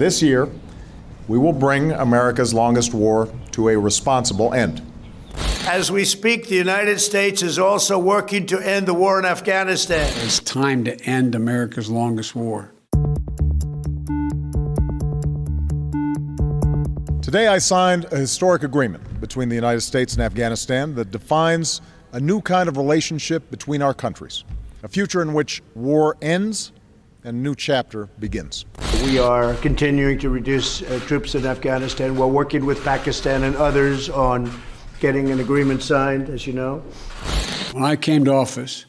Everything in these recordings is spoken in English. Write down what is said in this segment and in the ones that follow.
This year, we will bring America's longest war to a responsible end. As we speak, the United States is also working to end the war in Afghanistan. It's time to end America's longest war. Today, I signed a historic agreement between the United States and Afghanistan that defines a new kind of relationship between our countries, a future in which war ends and a new chapter begins. We are continuing to reduce troops in Afghanistan. We're working with Pakistan and others on getting an agreement signed, as you know. When I came to office,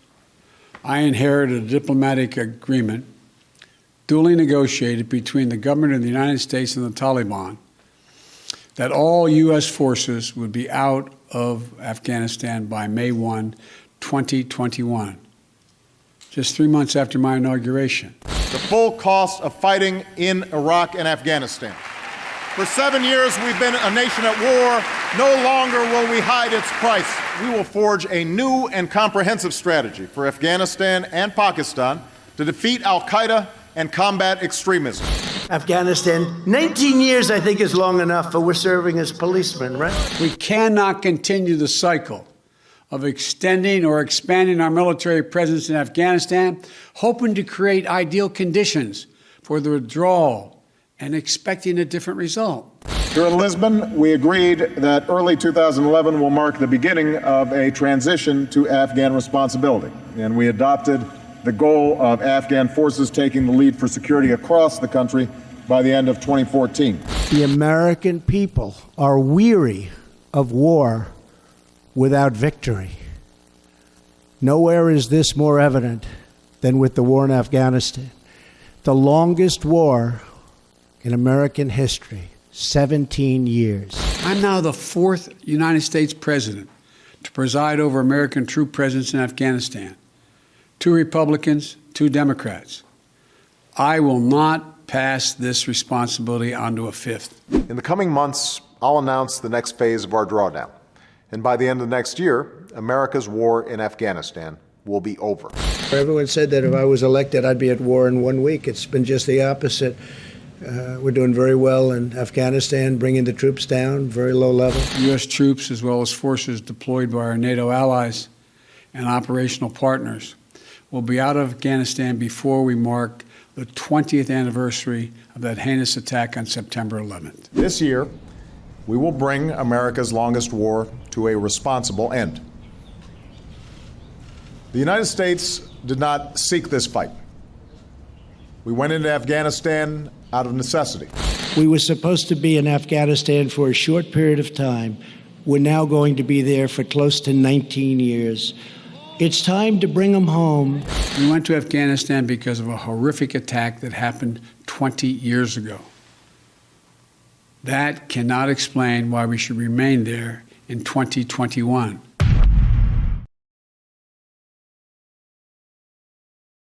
I inherited a diplomatic agreement duly negotiated between the government of the United States and the Taliban that all U.S. forces would be out of Afghanistan by May 1, 2021, just 3 months after my inauguration. The full cost of fighting in Iraq and Afghanistan. For 7 years, we've been a nation at war. No longer will we hide its price. We will forge a new and comprehensive strategy for Afghanistan and Pakistan to defeat al-Qaida and combat extremism. Afghanistan, 19 years I think is long enough, but we're serving as policemen, right? We cannot continue the cycle of extending or expanding our military presence in Afghanistan, hoping to create ideal conditions for the withdrawal and expecting a different result. Here in Lisbon, we agreed that early 2011 will mark the beginning of a transition to Afghan responsibility, and we adopted the goal of Afghan forces taking the lead for security across the country by the end of 2014. The American people are weary of war without victory. Nowhere is this more evident than with the war in Afghanistan. The longest war in American history, 17 years. I'm now the fourth United States president to preside over American troop presence in Afghanistan. 2 Republicans, 2 Democrats. I will not pass this responsibility on to a fifth. In the coming months, I'll announce the next phase of our drawdown. And by the end of next year, America's war in Afghanistan will be over. Everyone said that if I was elected, I'd be at war in 1 week. It's been just the opposite. We're doing very well in Afghanistan, bringing the troops down, very low level. U.S. troops, as well as forces deployed by our NATO allies and operational partners, will be out of Afghanistan before we mark the 20th anniversary of that heinous attack on September 11th. This year, we will bring America's longest war to a responsible end. The United States did not seek this fight. We went into Afghanistan out of necessity. We were supposed to be in Afghanistan for a short period of time. We're now going to be there for close to 19 years. It's time to bring them home. We went to Afghanistan because of a horrific attack that happened 20 years ago. That cannot explain why we should remain there in 2021.